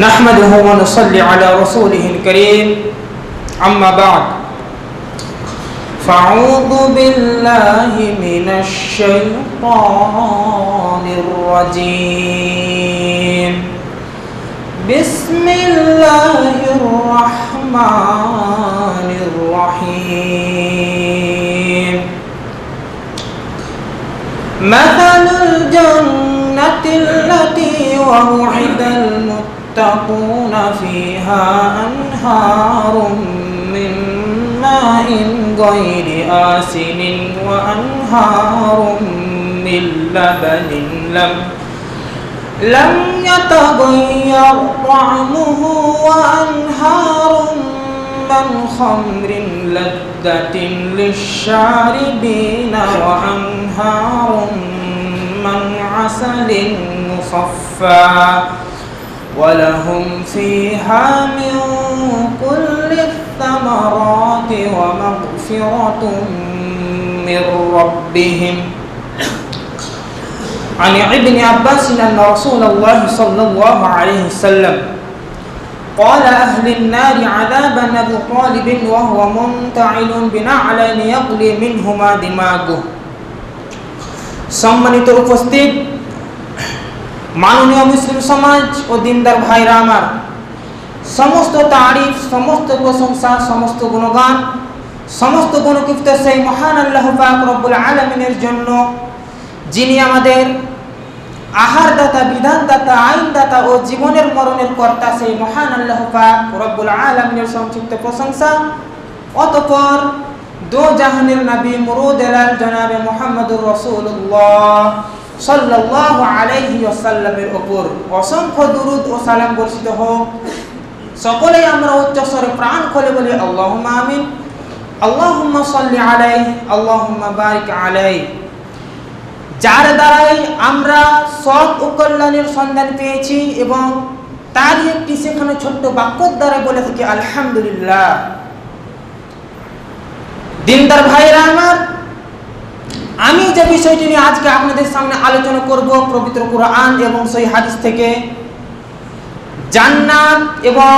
نحمده ونصلي على رسوله الكريم أما بعد فأعوذ بالله من الشيطان الرجيم بسم الله الرحمن الرحيم مثل الجنة التي وعد المتقون فيها أنهار من ماء غير آسن وأنهار من لبن لم يتغير طعمه وأنهار من خمر لذة للشاربين وأنهار من عسل مصفى ولهم فيها من كل الثمرات ومغفرة من ربهم عن ابن عباس أن رسول الله صلى الله عليه وسلم قال أهل النار عذابا أبو طالب وهو منتعل بنعلين يغلي منهما دماغه সম্মানিত উপস্থিত মাননীয় মুসলিম সমাজ ও দিনদার ভাইরা আমার, সমস্ত তারিফ, সমস্ত প্রশংসা, সমস্ত গুণগান, সমস্ত গুণকীর্ত সেই মহান আল্লাহ পাক রব্বুল আলামিনের জন্য, যিনি আমাদের আহারদাতা, বিধানদাতা, আইনদাতা ও জীবনের মরণের কর্তা। সেই মহান আল্লাহ পাক রব্বুল আলামিনের সংক্ষিপ্ত প্রশংসা। অতঃপর দো জাহানের নবী মুরুদ আলাল জনাবে মুহাম্মদুর রাসূলুল্লাহ সাল্লাল্লাহু আলাইহি ওয়াসাল্লামের উপর অসংখ্য দুরূদ ও সালাম বর্ষিত হোক। সকলেই আমরা উচ্চ স্বরে প্রাণ খুলে বলি আল্লাহুম্মা আমিন। আল্লাহুম্মা সাল্লি আলাইহি, আল্লাহুম্মা বারিক আলাইহি। যার দ্বারাই আমরা সৎ ও কল্যাণের সন্ধান পেয়েছি এবং তারই একটি সেখানে ছোট্ট বাক্যর দ্বারা বলে থাকি আলহামদুলিল্লাহ। দিনদার ভাইরা আমার, আমি যে বিষয়টি নিয়ে আজকে আপনাদের সামনে আলোচনা করব পবিত্র কুরআন এবং সহিহ হাদিস থেকে জান্নাত এবং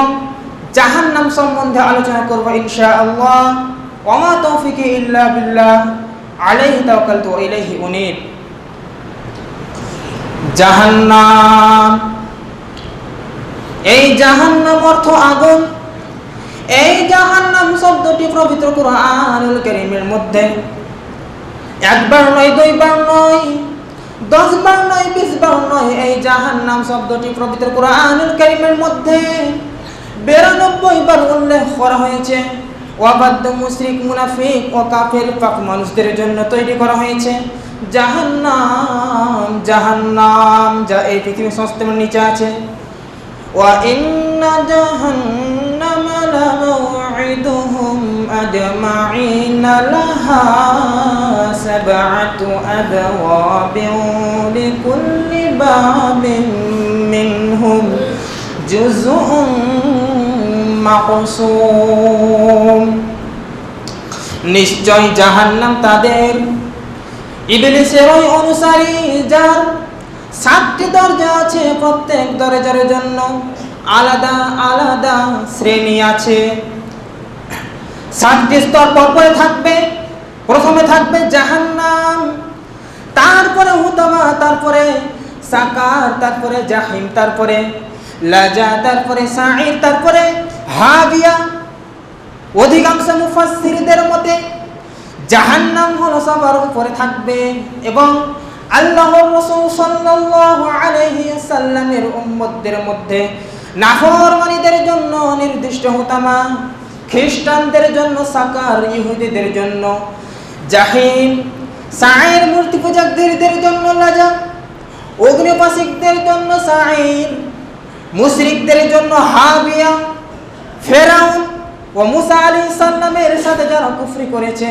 জাহান্নাম সম্বন্ধে আলোচনা করব ইনশাআল্লাহ। ওয়া মা তাওফিকি ইল্লা বিল্লাহ, আলাইহি তাওয়াক্কালতু ওয়া ইলাইহি উনীব। জাহান্নাম, এই জাহান্নাম অর্থ আগুন। এই জাহান্নাম শব্দটি পবিত্র কুরআনুল কারীমের মধ্যে একবার নয়, দুইবার নয়, 10 বার নয়, 20 বার নয়, এই জাহান্নাম শব্দটি পবিত্র কুরআনুল কারীমের মধ্যে 92 বার উল্লেখ করা হয়েছে। অবাধ্য মুশরিক, মুনাফিক ও কাফের পাক মানুষদের জন্য তৈরি করা হয়েছে জাহান্নাম। জাহান্নাম যা এই পৃথিবীর সমস্তের নিচে আছে। ওয়া ইন্না জাহান্নামা লামাউইদুহুম আজমাইনা লাহা সাবআতু আবওয়াবিন লিকুল্লি বাবিন মিনহুম জুজউন মাকসুম। নিশ্চয় জাহান্নাম তাদের ইবলিসের ওই অনুসারী, যার 7টি দরজা আছে। প্রত্যেক দরজার জন্য আলাদা আলাদা শ্রেণী আছে। 7টি স্তর পরপরে থাকবে। প্রথমে থাকবে জাহান্নাম, তারপরে হুতামা, তারপরে সাকার, তারপরে জাহিম, তারপরে লাজা, তারপরে সাঈর, তারপরে হাবিয়া। অধিকাংশ মুফাসসিরদের মতে জাহান্নাম হলো সবার উপরে থাকবে এবং আল্লাহর রাসূল সাল্লাল্লাহু আলাইহি ওয়াসাল্লামের উম্মতদের মধ্যে নাফরমানীদের জন্য নির্দিষ্ট হুতামা, খ্রিস্টানদের জন্য সাকার, ইহুদিদের জন্য জাহিম, সাঈর, মূর্তি পূজকদের জন্য লাজা, অগ্নিপাশিকদের জন্য সাঈর, মুশরিকদের জন্য হাবিয়া। ফেরাউন ও মুসা আলাইহিস সালামের সাথে যারা কুফরি করেছে,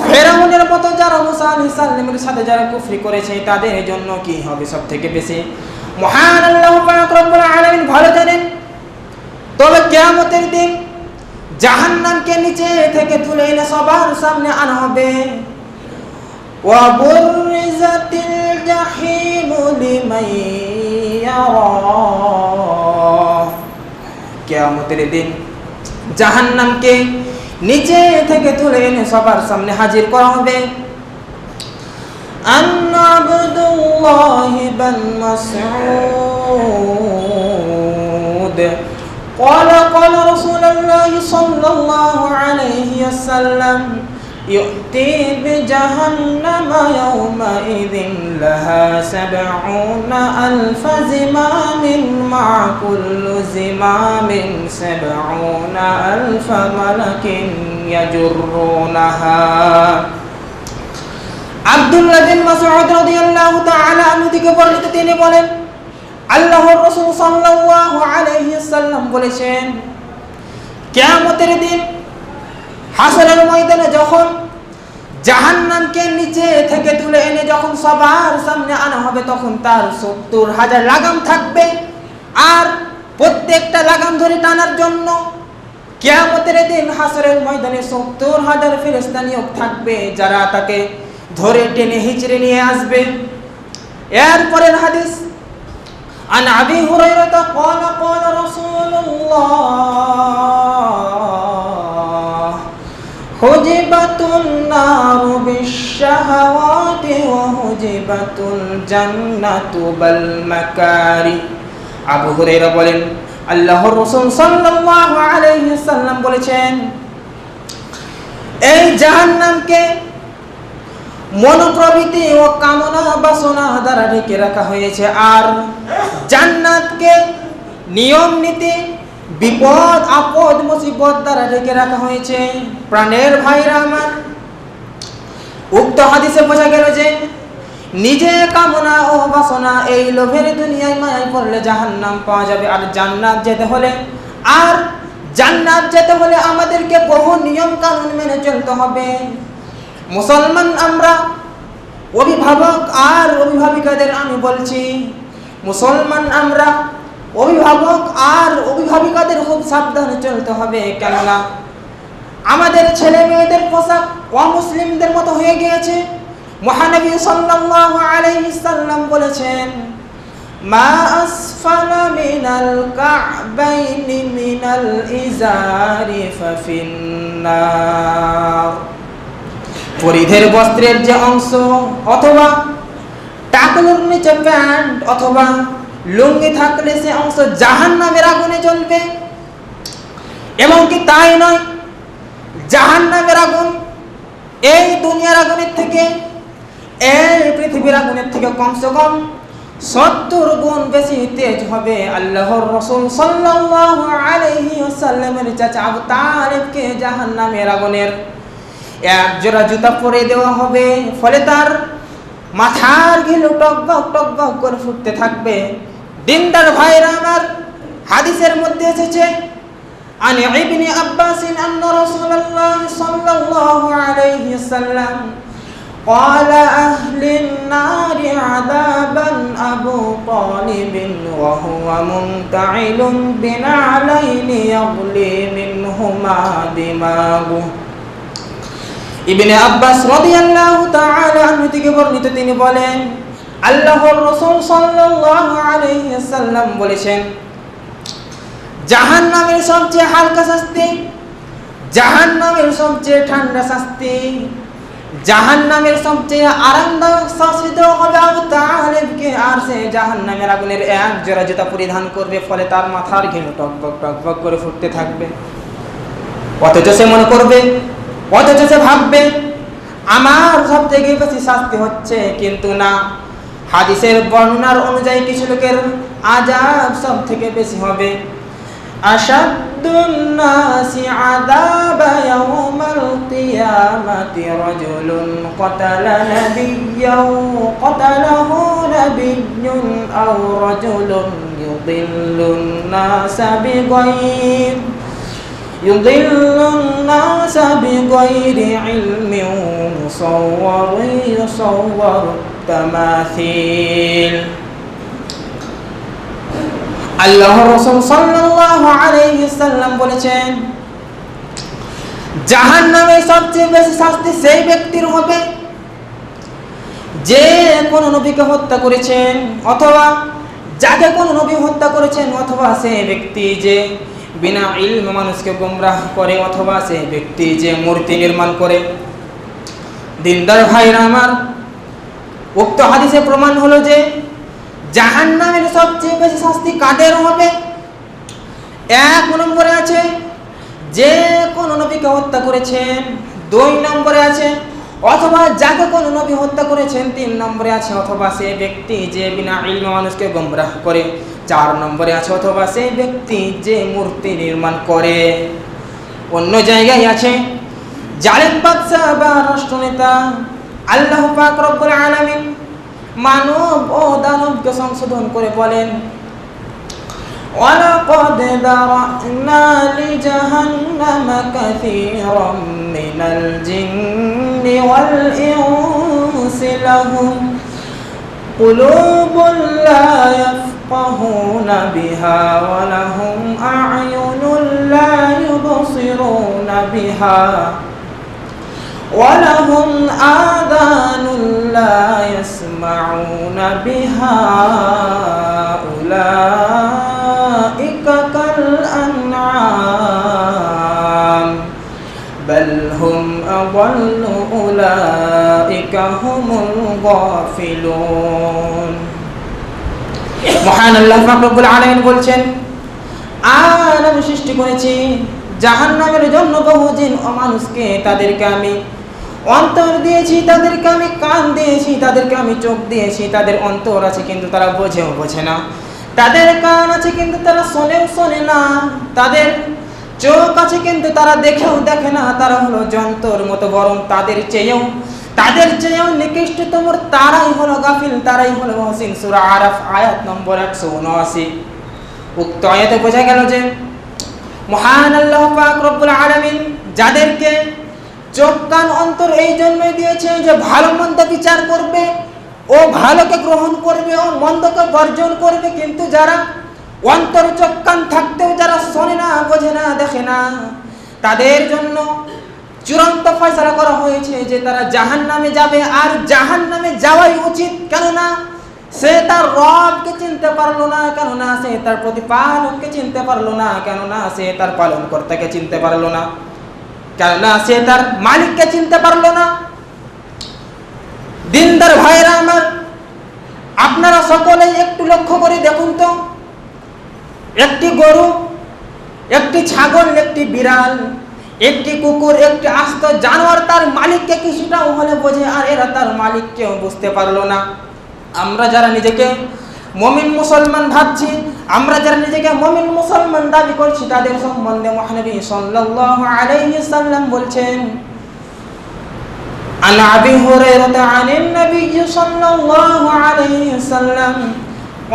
ফেরাউনের মতো যারা মুসা আলাইহিস সালামের সাথে যারা কুফরি করেছে, তাদের জন্য কি হবে সবথেকে বেশি? মহান আল্লাহ পাক রব্বুল আলামিন ভালো জানেন। তবে কিয়ামতের দিন জাহান্নামকে নিচে থেকে তুলে এনে সবার সামনে আনা হবে। وبرزت الجحيم لمن يراه কিয়ামতের দিন জাহান্নামকে নিচে থেকে তুলে এনে সবার সামনে হাজির করা হবে। আন আব্দুল্লাহ ইবনে মাসউদ قال قال رسول الله صلى الله عليه وسلم يؤتي بجهنم يومئذ لها 70,000 زمام مع كل زمام 70,000 ملك يجرونها। আব্দুল্লাহ বিন মাসউদ রাদিয়াল্লাহু তাআলা আনহু থেকে বর্ণিত, তিনি বলেন আল্লাহর রাসূল সাল্লাল্লাহু আলাইহি ওয়াসাল্লাম বলেছেন, কিয়ামতের দিন হাসরের ময়দানে যখন জাহান্নামকে নিচে থেকে তুলে এনে যখন সবার সামনে আনা হবে, তখন তার 70,000 লাগাম থাকবে। আর প্রত্যেকটা লাগাম ধরে টানার জন্য কিয়ামতের দিন হাসরের ময়দানে 70,000 ফেরেশতা নিয়োগ থাকবে, যারা তাকে ধরে টেনে হিচড়ে নিয়ে আসবে। এরপরের হাদিস, عن أبي هريرة قال قال رسول الله حجبت النار بالشهوات وحجبت الجنة بالمكاره। আবু হুরায়রা বলেন আল্লাহর রাসূল সাল্লাল্লাহু আলাইহি ওয়াসাল্লাম বলেছেন, এই জাহান্নামকে মনোপ্রবৃত্তি ও কামনা বাসনা দ্বারা ঢেকে রাখা হয়েছে, আর জান্নাতকে নিয়ম নীতি বিপদ আপদ মুসিবত দ্বারা ঢেকে রাখা হয়েছে। প্রাণের ভাইরা আমার, উক্ত হাদিসে বোঝা গেল যে নিজে কামনা ও বাসনা এই লোভের দুনিয়ায় মায়ায় পড়লে জাহান্নাম পাওয়া যাবে। আর জান্নাত যেতে হলে আমাদেরকে বহু নিয়ম কানুন মেনে চলতে হবে। মুসলমান আমরা, অভিভাবক আর অভিভাবিকাদের আমি বলছি, মুসলমান আমরা অভিভাবক আর অভিভাবিকাদের খুব সাবধানে চলতে হবে। কেননা আমাদের ছেলে মেয়েদের পোশাক অমুসলিমদের মতো হয়ে গিয়েছে। মহানবী সাল্লাল্লাহু আলাইহি সাল্লাম বলেছেন, মা আসফালা মিনাল কা'বাইনি মিনাল ইজারি ফাফিন্নার। পরিধের বস্ত্রের যে অংশ অথবা টাকনুর নিচে প্যান্ট অথবা লুঙ্গি থাকলে সে অংশ জাহান্নামের আগুনে জ্বলবে। এবং কি তাই নয়, জাহান্নামের আগুন এই দুনিয়ার আগুনের থেকে, এই পৃথিবীর আগুনের থেকে কমসে কম 70 গুণ বেশি তেজ হবে। আল্লাহর রাসূল সাল্লাল্লাহু আলাইহি ওয়াসাল্লামের চাচা আবু তালিবকে জাহান্নামের আগুনের এক জোড়া জুতা পরে দেওয়া হবে, ফলে তার মাথার ঘিলু টকবক টকবক করে ফুটতে থাকবে। দিনদার ভাইরা আমার, হাদিসের মধ্যে এসেছে, আন ইবনে আব্বাস আন্না রাসূলুল্লাহ সাল্লাল্লাহু আলাইহি ওয়াসাল্লাম قال أهل النار عذابا أبو طالب وهو منتعل بنعلين يغلي منهما دماغه। ইবনে আব্বাস রাদিয়াল্লাহু তাআলা আনহু থেকে বর্ণিত, তিনি বলেন আল্লাহর রাসূল সাল্লাল্লাহু আলাইহি ওয়াসাল্লাম বলেছেন, জাহান্নামের সবচেয়ে হালকা শাস্তি, জাহান্নামের সবচেয়ে ঠান্ডা শাস্তি, জাহান্নামের সবচেয়ে আরামদায়ক শাস্তি দেওয়া হবে আবু তালিবকে। আর সে জাহান্নামের আগুনের এক জোড়া জুতা পরিধান করবে, ফলে তার মাথার ঘিলু টকবক টকবক করে ফুটতে থাকবে। অথচ সে মনে করবে, অথচ সে ভাববে আমার সব থেকে বেশি শাস্তি হচ্ছে, কিন্তু না, হাদিসের বর্ণনার অনুযায়ী কিছু লোকের আযাব সব থেকে বেশি হবে। আশাদ্দুন নাসি আযাবা ইয়াউমাল কিয়ামাতি রাজুলুন ক্বাতালা নাবিয়্যাও ক্বাতালাহু নাবিয়্যুন আও রাজুলুন ইউদিল্লুন নাসা বিগাইর يضل الناس بغير علم يصور التماثيل। আল্লাহর রাসূল সাল্লাল্লাহু আলাইহি ওয়াসাল্লাম বলেছেন, জাহান্নামে সবচেয়ে বেশি শাস্তি সেই ব্যক্তির হবে যে কোন নবীকে হত্যা করেছেন, অথবা যাকে কোন নবী হত্যা করেছেন, অথবা সেই ব্যক্তি যে বিনা ইলম মানুষকে গোমরাহ করে, অথবা সে ব্যক্তি যে মূর্তি নির্মাণ করে। দিনদার ভাইরা আমার, উক্ত হাদিসে প্রমাণ হলো যে জাহান্নামের সবচেয়ে বেশি শাস্তি কাদের হবে? এক নম্বরে আছে যে কোন নবীকে হত্যা করেছেন, 2 নম্বরে আছে অথবা যাকে কোন নবী হত্যা করেছেন, 3 নম্বরে আছে অথবা সে ব্যক্তি যে বিনা ইলমে মানুষকে গোমরাহ করে, 4 নম্বরে আছে অথবা সে ব্যক্তি যে মূর্তি নির্মাণ করে। অন্য জায়গায় আছে জালিম বাদশা বা রাষ্ট্রনেতা আল্লাহ পাক রব্বুল আলামিন মানব ও দানবকে সংশোধন করে বলেন, وَلَقَدْ ذَرَأْنَا لِجَهَنَّمَ كَثِيرًا مِنَ الْجِنِّ وَالْإِنسِ لَهُمْ قُلُوبٌ لَا يَفْقَهُونَ بِهَا وَلَهُمْ أَعْيُنٌ لَا يُبْصِرُونَ بِهَا وَلَهُمْ آذَانٌ لَا يَسْمَعُونَ بِهَا أُولَئِكَ كَالْأَنْعَامِ بَلْ هُمْ أَضَلُّ أُولَئِكَ هُمُ الْغَافِلُونَ। মহান আল্লাহ পাক রব্বুল আলামিন বলছেন, আর আমি সৃষ্টি করেছি জাহান্নামের জন্য বহু জিন ও মানুষকে। তাদেরকে আমি অন্তর দিয়েছি, তাদেরকে আমি কান দিয়েছি, তাদেরকে আমি চোখ দিয়েছি। তাদের অন্তর আছে কিন্তু তারা বোঝে না, তাদের কান আছে কিন্তু তারা শোনে না, তাদের চোখ আছে কিন্তু তারা দেখে না। তারা হলো যন্ত্রের মতো, বরং তাদের চেয়েও নিকৃষ্টতম তারাই হলো গাফিল, তারাই হলো মুহসিন। সূরা আরাফ আয়াত নম্বর 179। উক্ত আয়াতে বোঝা গেল যে মহান আল্লাহ পাক রব্বুল আলামিন যাদেরকে চোখ কান অন্তর এই জন্যই দিয়েছে যে ভালো মন্দ বিচার করবে ও ভালোকে গ্রহণ করবে ও মন্দকে বর্জন করবে। কিন্তু যারা অন্তর চোখ কান থাকতেও যারা শোনে না, বোঝে না, দেখে না, তাদের জন্য চূড়ান্ত ফয়সালা করা হয়েছে যে তারা জাহান্নামে যাবে। আর জাহান্নামে যাওয়াই উচিত, কেননা সে তার রবকে চিনতে পারলো না, কেননা সে তার প্রতিপালককে চিনতে পারলো না, কেননা সে তার পালনকর্তাকে চিনতে পারলো না, কেননা সে তার মালিককে চিনতে পারলো না। দিনদার ভাইরা আমার, আপনারা সকলেই একটু লক্ষ্য করে দেখুন তো, একটি গরু, একটি ছাগল, একটি বিড়াল, একটি কুকুর, একটি আস্ত জানোয়ার তার মালিককে কিছুটাও হলে বোঝে, আর এরা তার মালিককেও বুঝতে পারলো না। আমরা যারা নিজেকে মুমিন মুসলমান ভাবছি, আমরা যারা নিজেকে মুমিন মুসলমান দাবি করছি, তাদের সম্বন্ধে মহানবী সাল্লাল্লাহু আলাইহি সাল্লাম বলছেন, আন আবি হুরায়রা আনিন নবী সাল্লাল্লাহু আলাইহি সাল্লাম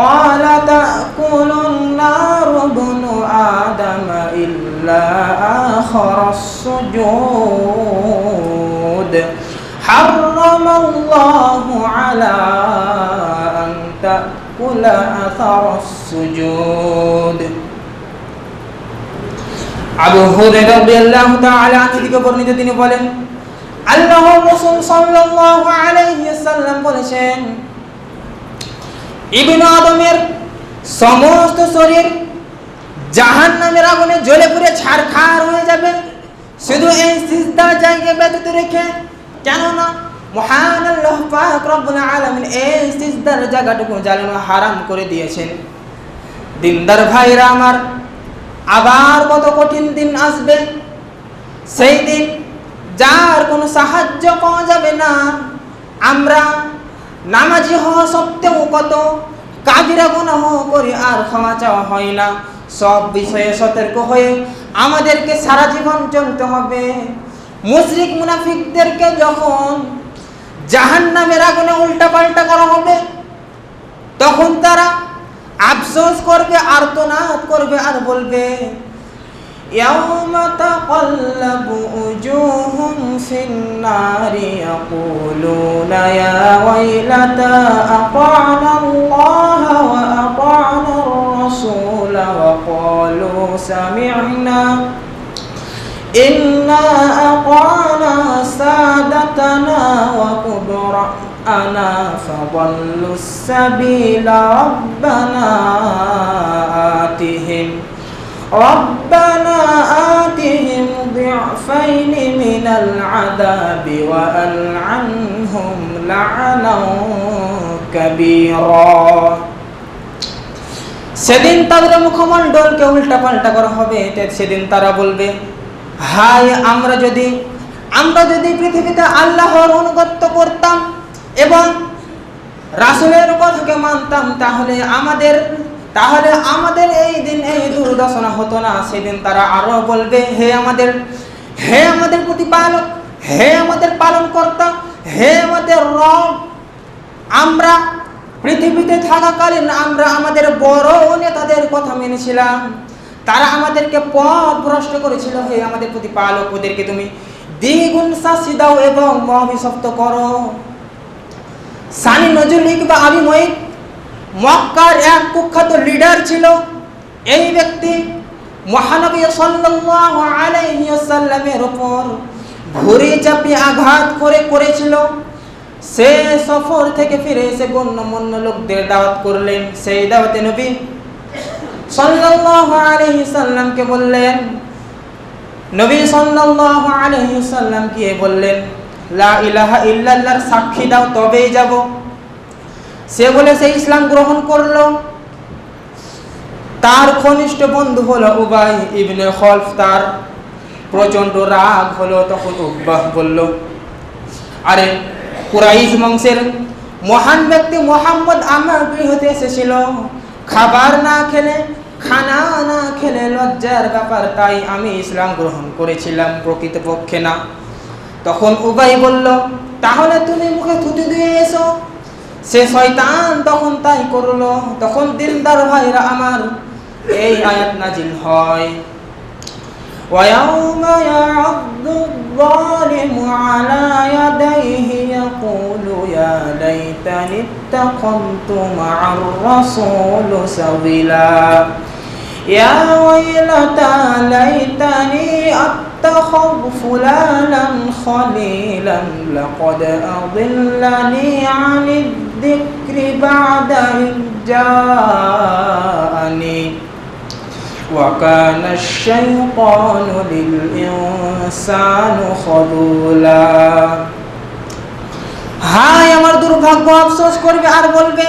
قال تأكل النار ابن آدم إلا آخر السجود حرم الله على أن تأكل أثر السجود। আবু হুরায়রা রাদিয়াল্লাহু তাআলা আনহু থেকে বর্ণিত, তিনি বলেন, আল্লাহর রাসূল সাল্লাল্লাহু আলাইহি সাল্লাম বলেছেন, ইবনে আদমের সমস্ত শরীর জাহান্নামের আগুনে জ্বলে পুড়ে ছারখার হয়ে যাবে, শুধু এই সিজদার জায়গা ব্যতীত রেখে। কেননা মহান আল্লাহ পাক রব্বুল আলামিন এই সিজদার জায়গাটুকু জ্বালানো হারাম করে দিয়েছেন। দিনদার ভাইরা আমার, আবার কত কঠিন দিন আসবে, সেই দিন যার কোনো সাহায্য পাওয়া যাবে না। আমরা নামাজি হওয়া সত্ত্বেও কত কাবিরা গুনাহ করি আর ক্ষমা চাওয়া হয় না। সব বিষয়ে সতর্ক হয়ে আমাদেরকে সারা জীবন চলতে হবে। মুশরিক মুনাফিকদেরকে যখন জাহান্নামের আগুনে উল্টাপাল্টা করা হবে, তখন তারা আফসোস করবে, আর্তনাদ করবে আর বলবে, ইয়াউমা তাকাল্লাবু উজুহুম ফিন-নারি ইয়াকুলুনা ইয়া ওয়াইলাতা আতা'না আল্লাহা ওয়া আতা'না আর-রাসূলা ওয়া ক্বালু সামি'না ইন্না আতা'না সাদাতানা ওয়া কুবরা'না ফাদাল্লুস সাবিলা রাব্বানা আতিহিম ربنا آتهم ضعفين من العذاب وألعنهم لعنا كبيرا সেদিন তাদের মুখমণ্ডলকে উল্টা পাল্টা করা হবে। সেদিন তারা বলবে, হায় আমরা যদি পৃথিবীতে আল্লাহর অনুগত্য করতাম এবং রাসূলের কথাকে মানতাম, তাহলে আমাদের এই দিন এই দুর্দশা হতো না। সেদিন তারা আরো বলবে, হে আমাদের প্রতিপালক, হে আমাদের পালনকর্তা, হে আমাদের রব, আমরা পৃথিবীতে থাকাকালীন আমরা আমাদের বড় নেতাদের কথা মেনেছিলাম, তারা আমাদেরকে পথ ভ্রষ্ট করেছিল। হে আমাদের প্রতিপালক, ওদেরকে তুমি দ্বিগুণ শাস্তি দাও এবং মহাভিশপ্ত করো। সানি নজরুল ইকবাল আবি মঈদ মক্কার এক কুখ্যাত লিডার ছিল। এই ব্যক্তি মহানবী সাল্লাল্লাহু আলাইহি ওয়াসাল্লামের উপর ঘুরে চাপিয়ে আঘাত করেছিল। সে সফর থেকে ফিরে এসে গণ্যমান্য লোকদের দাওয়াত করলেন। সেই দাওয়াতে নবী সাল্লাল্লাহু আলাইহি সাল্লামকে বললেন, নবী সাল্লাল্লাহু আলাইহি সাল্লাম গিয়ে বললেন, লা ইলাহা ইল্লাল্লাহর সাক্ষী দাও তবেই যাব। সে বলে সে ইসলাম গ্রহণ করলো। তার ঘনিষ্ঠ বন্ধু হলো উবাই ইবনে খলফ। তার প্রচন্ড রাগ হলো। তখন উবাহ বলল, আরে কুরাইশ বংশের মহান ব্যক্তি মুহাম্মদ আমার গৃহতে এসেছিল, খাবার না খেলে, খানা না খেলে লজ্জার ব্যাপার, তাই আমি ইসলাম গ্রহণ করেছিলাম, প্রকৃতপক্ষে না। তখন উবাই বলল, তাহলে তুমি মুখে থুতু দিয়ে এসো। সে শয়তান তখন তাই করলো। তখন দিনদার ভাইরা আমার, এই আয়াত নাজিল হয়, وَيَوْمَ يَعَضُّ الظَّالِمُ عَلَى يَدَيْهِ يَقُولُ يَا لَيْتَنِي اتَّخَذْتُ مَعَ الرَّسُولِ سَبِيلًا يَا وَيْلَتَى لَيْتَنِي أَتَّخِذُ فُلَانًا خَلِيلًا لَقَدْ أَضَلَّنِي عَنِ الذِّكْرِ بَعْدَ إِذْ جَاءَنِي وَكَانَ الشَّيْطَانُ لِلْإِنسَانِ خَذُولًا। হায় আমার দুর্ভাগ্য, আফসোস করবে আর বলবে,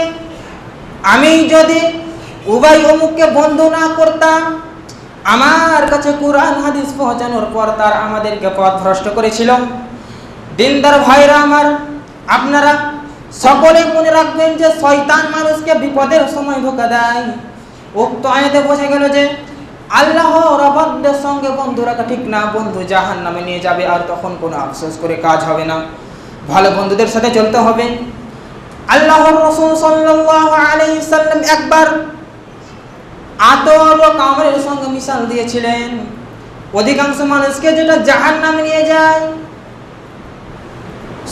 আমি যদি উবাই অমুককে বন্ধু না করতাম, আমার কাছে কুরআন হাদিস পৌঁছানোর পর তার আমাদেরকে পথ ভ্রষ্ট করেছিল। দিনদার ভাইরা আমার, আপনারা সকলে মনে রাখবেন যে শয়তান মানুষকে বিপদের সময় ধোঁকা দেয়। উক্ত আয়াতে বোঝা গেল যে আল্লাহর অবাধ্যের সঙ্গে বন্ধু রাখা ঠিক না, বন্ধু জাহান্নামে নিয়ে যাবে। আর তখন কোনো আফসোস করে কাজ হবে না, ভালো বন্ধুদের সাথে চলতে হবে। আল্লাহর রাসূল সাল্লাল্লাহু আলাইহি সাল্লাম একবার আতর ও কামড়ের সঙ্গে মিশাল দিয়েছিলেন। অধিকাংশ মানুষকে যেটা জাহান্নামে নিয়ে যায়।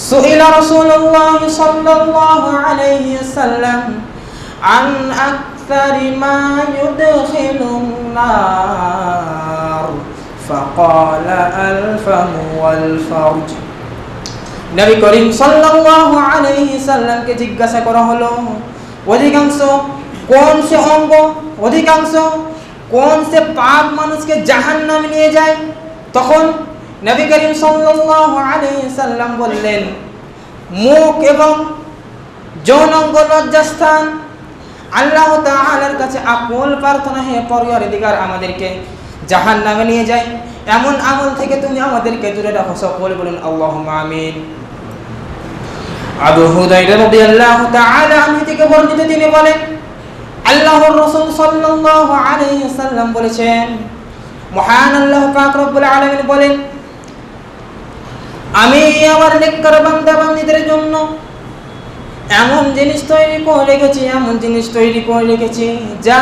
সুইলা রাসূলুল্লাহ সাল্লাল্লাহু আলাইহি সাল্লাম আন আকসারি মা ইউদখিলুন নার ফাকালা আল ফামু ওয়াল ফারজ। নবী করিম সাল্লাল্লাহু আলাইহি সাল্লামকে জিজ্ঞাসা করা হলো, অধিকাংশ কোন সে অঙ্গ, অধিকাংশ কোন সে পাপ মানুষকে জাহান্নামে নিয়ে যায়? তখন নবী করিম সাল্লাল্লাহু আলাইহি সাল্লাম বললেন, মুখ এবং যৌনাঙ্গ লজ্জাস্থান। আল্লাহ তাআলার কাছে আকুল প্রার্থনা, হে পরওয়ারদিগার, আমাদেরকে জাহান্নামে নিয়ে যায় এমন আমল থেকে তুমি আমাদেরকে দূরে রাখো। সকলে বলুন আল্লাহুম্মা আমিন। আবু হুরায়রা রাদিয়াল্লাহু তাআলা আনহু থেকে বর্ণিত, তিনি বলেন, আল্লাহর রাসূল সাল্লাল্লাহু আলাইহি সাল্লাম বলেছেন, মহান আল্লাহ পাক রব্বুল আলামিন বলেন, আমি আমার নেককার বান্দা বান্দীদের জন্য এমন জিনিস তৈরি করে রেখেছি, এমন জিনিস তৈরি করে রেখেছি যা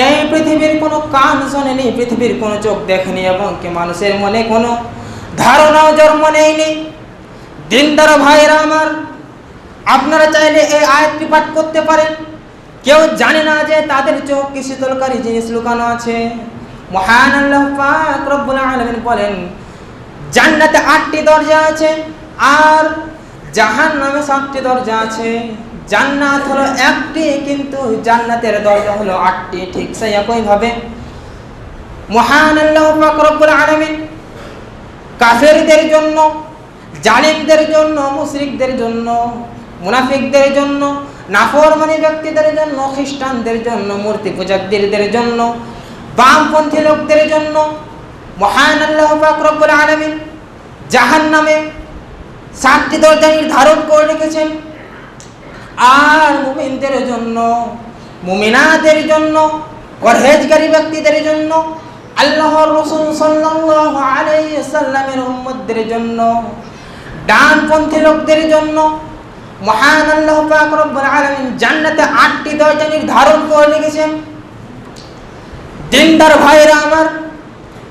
এই পৃথিবীর কোনো কান শোনেনি, পৃথিবীর কোনো চোখ দেখেনি, এবং কি মানুষের মনে কোনো ধারণাও জন্ম নেয়নি। দিনদার ভাইরা আমার, আপনারা চাইলে এই আয়াতটি পাঠ করতে পারেন। কেউ জানে না যে তাদের চোখ কি শীতলকারী জিনিস লুকানো আছে। মহান আল্লাহ পাক রব্বুল আলামিন বলেন, জান্নাতে 8টি দরজা আছে আর জাহান্নামে 7টি দরজা আছে। জান্নাত হলো একটি, কিন্তু জান্নাতের দরজা হলো 8টি। ঠিক সেই একই ভাবে মহান আল্লাহ পাক রব্বুল আলামিন কাফেরদের জন্য, জালিমদের জন্য, মুশরিকদের জন্য, মুনাফিকদের জন্য, নাফরমানি ব্যক্তিদের জন্য, খ্রিস্টানদের জন্য, মূর্তি পূজারীদের জন্য, বামপন্থী লোকদের জন্য মহান আল্লাহ পাক রব্বুল আলামিন জাহান্নামে 7টি দরজা নির্ধারণ করে রেখেছেন। আর মুমিনদের জন্য, মুমিনাদের জন্য, পরহেজগারী ব্যক্তিদের জন্য, আল্লাহর রাসূল সাল্লাল্লাহু আলাইহি ওয়াসাল্লামের উম্মতদের জন্য, ডানপন্থী লোকদের জন্য মহান আল্লাহ পাক রব্বুল আলামিন জান্নাতে 8টি দরজা নির্ধারণ করে রেখেছেন। দিনদার ভাইরা আমার,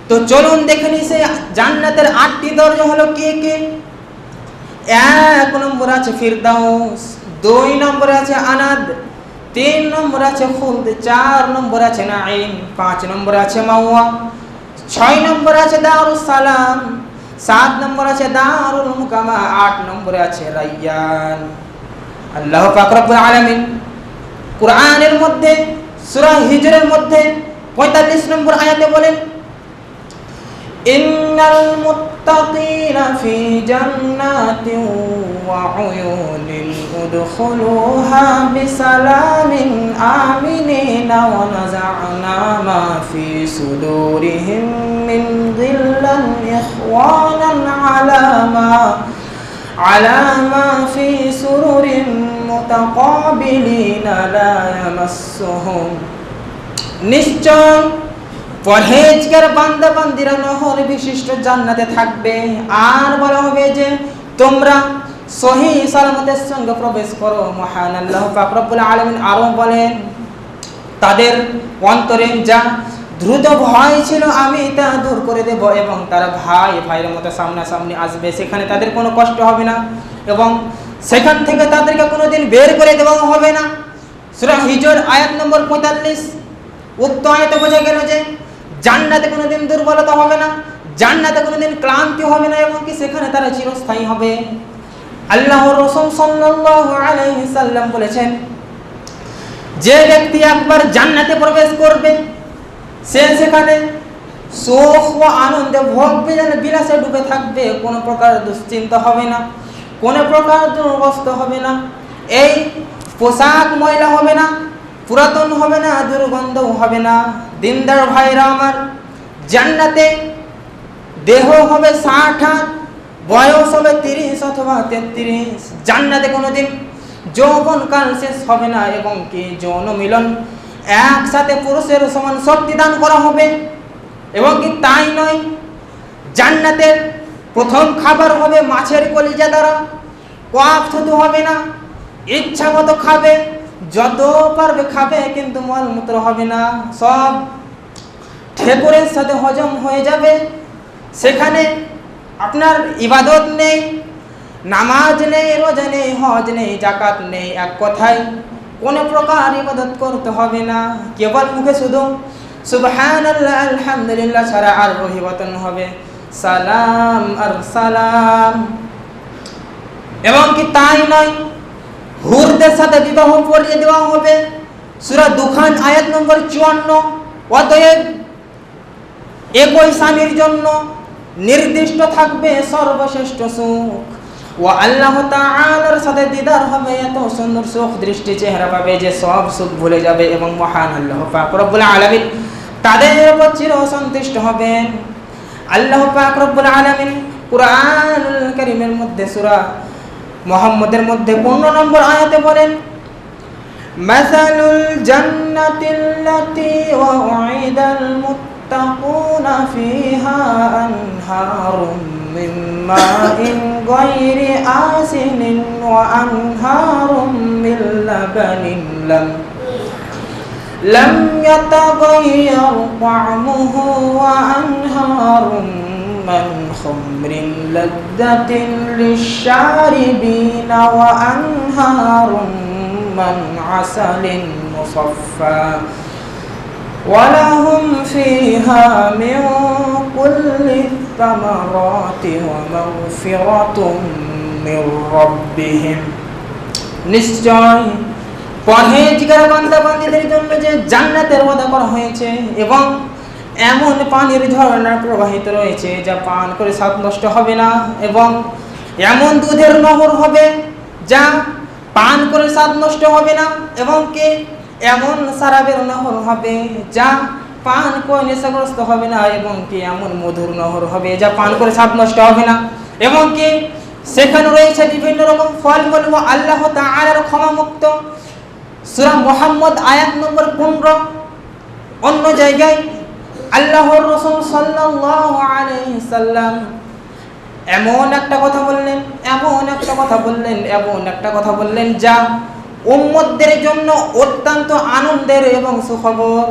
তো চলুন দেখে নিই সেই জান্নাতের 8টি দরজা হলো কে কে। 1 নম্বর আছে ফিরদাউস, 2 নম্বরে আছে আনাদ, 3 নম্বরে আছে খুলদ, 4 নম্বরে আছে নাঈম, 5 নম্বরে আছে মাওয়া, 6 নম্বরে আছে দারুস সালাম, 7 নম্বরে আছে দারুল মুকামা, 8 নম্বরে আছে রায়্যান। আল্লাহ পাক রব্বুল আলামিন কুরআনের মধ্যে সূরা হিজরের মধ্যে 45 নম্বর আয়াতে বলেন, ইন্নাল মুত্তাকিনা ফি জান্নাতিন ওয়া উয়ুনিন উদখুলুহা বিসালামিন আমিনিনা ওয়া নাযা'না মা ফি সুদুরিহিম মিন গিল্লান ইখওয়ানান আলা মা ফি সুরুরিন মুতাকাবিলিনা লা ইয়ামাসসুহুম। নিশ্চয় পরহেজগার বান্দা বান্দিরা নহর বিশিষ্ট জান্নাতে থাকবে। আর বলা হবে যে তোমরা সহি সালামতের সঙ্গে প্রবেশ করো। মহান আল্লাহ পাক রব্বুল আলামিন আরো বলেন, তাদের অন্তরে যা দ্রুত ভয় ছিল আমি তা দূর করে দেব এবং তারা ভাই ভাইয়ের মতো সামনাসামনি আসবে। সেখানে তাদের কোনো কষ্ট হবে না এবং সেখান থেকে তাদেরকে কোনোদিন বের করে দেওয়া হবে না। সূরা হিজর আয়াত নম্বর 45। উক্ত আয়াতে বোঝা গেল যে জান্নাতে কোনোদিন দুর্বলতা হবে না, জান্নাতে কোনোদিন ক্লান্তি হবে না এবং কি সেখানে তারা চিরস্থায়ী হবে। আল্লাহর রাসূল সাল্লাল্লাহু আলাইহি সাল্লাম বলেছেন, যে ব্যক্তি একবার জান্নাতে প্রবেশ করবে সে সেখানে সুখ ও আনন্দে ভোগবে, যেন বিলাসে ডুবে থাকবে। কোনো প্রকার দুশ্চিন্তা হবে না, কোনো প্রকার দুর্বস্ত হবে না, এই পোশাক ময়লা হবে না, পুরাতন হবে না, দুর্গন্ধও হবে না। দিনদার ভাইরা আমার, জান্নাতে দেহ হবে 60 হাত, বয়স হবে 30 অথবা 33। জান্নাতে কোনোদিন যৌবনকাল শেষ হবে না এবং কি যৌন মিলন একসাথে পুরুষের সমান শক্তি দান করা হবে। এবং কি তাই নয়, জান্নাতের প্রথম খাবার হবে মাছের কলিজা দ্বারা, কফ থুতু হবে না, ইচ্ছা মতো খাবে, যত পারবে খাবে, কিন্তু মলমূত্র হবে না, সব ঠেকুরের সাথে হজম হয়ে যাবে। সেখানে আপনার ইবাদত নেই, নামাজ নেই, রোজা নেই, হজ নেই, যাকাত নেই, এক কথায় কোনো প্রকার ইবাদত করতে হবে না। কেবল মুখে শুধু সুবহানাল্লাহ আলহামদুলিল্লাহ ছাড়া আর অভিবাদন হবে সালাম আর সালাম। এবং কি তাই নয়, হুরদের সাথে বিবাহ পড়িয়ে দেওয়া হবে। সূরা দুখান আয়াত নম্বর 54। অতএব একই স্বামীর জন্য নির্দিষ্ট থাকবে সর্বশ্রেষ্ঠ সুখ ও আল্লাহ তাআলার সাথে দিদার হবে। এত সুন্দর সুখ দৃষ্টি চেহারা পাবে যে সব সুখ ভুলে যাবে এবং মহান আল্লাহ পাক রব্বুল আলামিন তাদের উপর চির সন্তুষ্ট হবেন। আল্লাহ পাক রব্বুল আলামিন কুরআনুল কারীমের মধ্যে সূরা মুহাম্মদের মধ্যে 15 নম্বর আয়াতে বলেন, মাসালুল জান্নাতিল্লাতী ওয়াইদাল মুত্তাকুনা ফিহা আনহারুম মিন মাইন গায়রি আসিনিন ওয়া আনহারুম মিন লাবানিন লাম ইয়াতাগায়্যার তা'মুহু ওয়া আনহারুম من خمر لذة للشاربين وأنهار من عسل مصفى ولهم فيها من كل الثمرات ومغفرة من ربهم। নিশ্চয় পরহেজগার বান্দা বান্দীদের জন্য যে জান্নাতের ওয়াদা করা হয়েছে এবং এমন পানির ঝর্ণা প্রবাহিত রয়েছে যা পান করে স্বাদ নষ্ট হবে না, এবং এমন দুধের নহর হবে যা পান করে স্বাদ নষ্ট হবে না, এবং কি এমন শরাবের নহর হবে যা পান করে নেশাগ্রস্ত হবে না, এবং কি এমন মধুর নহর হবে যা পান করে স্বাদ নষ্ট হবে না, এবং কি সেখানে রয়েছে বিভিন্ন রকম ফলমূল ও আল্লাহ তাআলার ক্ষমামুক্ত। সূরা মুহাম্মদ আয়াত নম্বর 15। অন্য জায়গায় আল্লাহর রাসূল সাল্লাল্লাহু আলাইহি সাল্লাম এমন একটা কথা বললেন যা উম্মতদের জন্য অত্যন্ত আনন্দের এবং সুখবর।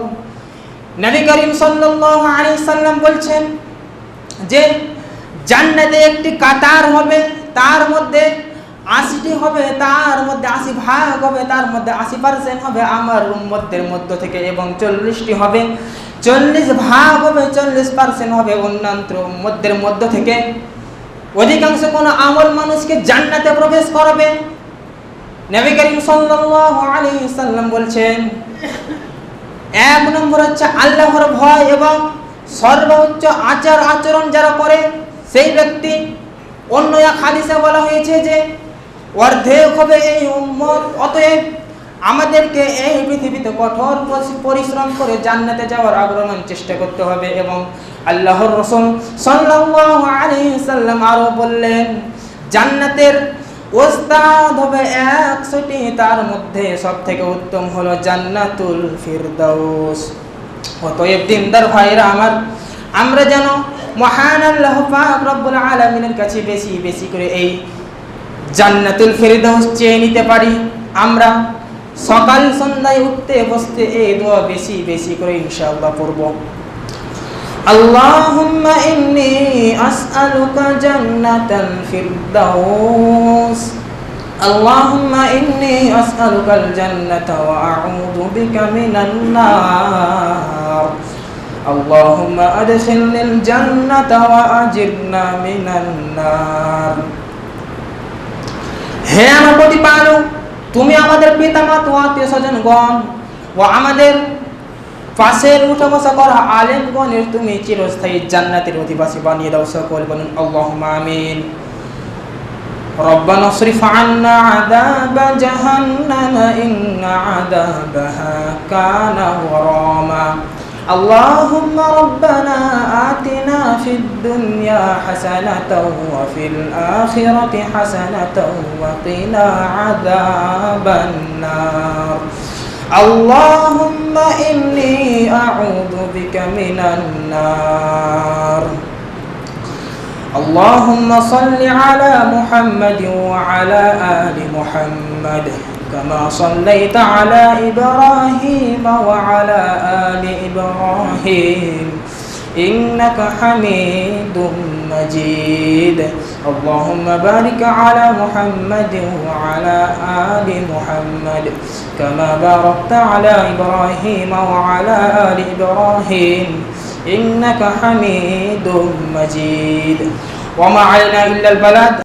নবী করিম সাল্লাল্লাহু আলাইহি সাল্লাম বলছেন যে জান্নাতে একটি কাতার হবে, তার মধ্যে ৮০টি হবে, তার মধ্যে ৮০ ভাগ হবে, তার মধ্যে ৮০% হবে আমার উম্মতদের মধ্য থেকে, এবং 40টি হবে, 40 ভাগ হবে, 40% হবে অন্যান্য উম্মতদের মধ্য থেকে। অধিকাংশ কোন আমল মানুষকে জান্নাতে প্রবেশ করবে। নবী করিম সাল্লাল্লাহু আলাইহি সাল্লাম বলছেন, এক নম্বর হচ্ছে আল্লাহর ভয় এবং সর্বোচ্চ আচার আচরণ যারা করে সেই ব্যক্তি। অন্য এক হাদিসে বলা হয়েছে যে অর্ধেক হবে এই উম্মত। অতএব আমাদেরকে এই পৃথিবীতে কঠোর পরিশ্রম করে জান্নাতে যাওয়ার আগ্রহমান চেষ্টা করতে হবে। এবং আল্লাহর রাসূল সাল্লাল্লাহু আলাইহি সাল্লাম আরো বললেন, জান্নাতের ওস্তাদ হবে 100টি, তার মধ্যে সবথেকে উত্তম হলো জান্নাতুল ফিরদাউস। অতএব দিনদার ভাইরা আমার, আমরা যেন মহান আল্লাহ পাক রব্বুল আলামিনের কাছে বেশি বেশি করে এই জান্নাতুল ফিরদাউস চেয়ে নিতে পারি। আমরা সকাল সন্ধ্যায় উঠতে বসতে এই দোয়া বেশি বেশি করে ইনশাআল্লাহ পড়ব। আল্লাহুম্মা ইন্নী আসআলুকা জান্নাতাল ফিরদাউস, আল্লাহুম্মা ইন্নী আসআলুকাল জান্নাতা ওয়া আউযু বিকা মিনান নার, আল্লাহুম্মা আদখিলনিল জান্নাতা ওয়া আজিরনা মিনান নার। হে আমার প্রতিপালক, তুমি আমাদের পিতামাতা ও আত্মীয় স্বজনগণ ও আমাদের পাশের উঠা বসা করা আলেমগণের তুমি চিরস্থায়ী জান্নাতের অধিবাসী বানিয়ে দাও। সকল বলুন আল্লাহুম্মা আমিন। রব্বানা ইসরিফ আন্না আযাবা জাহান্নাম ইন্না আযাবাহা কানা গরামা। اللهم ربنا آتنا في الدنيا حسنة وفي الآخرة حسنة وقنا عذاب النار. اللهم إني أعوذ بك من النار. اللهم صل على محمد وعلى آل محمد كما صليت على إبراهيم وعلى آل إبراهيم إنك حميد مجيد. اللهم بارك على محمد وعلى آل محمد كما باركت على إبراهيم وعلى آل إبراهيم إنك حميد مجيد. وما علينا إلا البلاغ.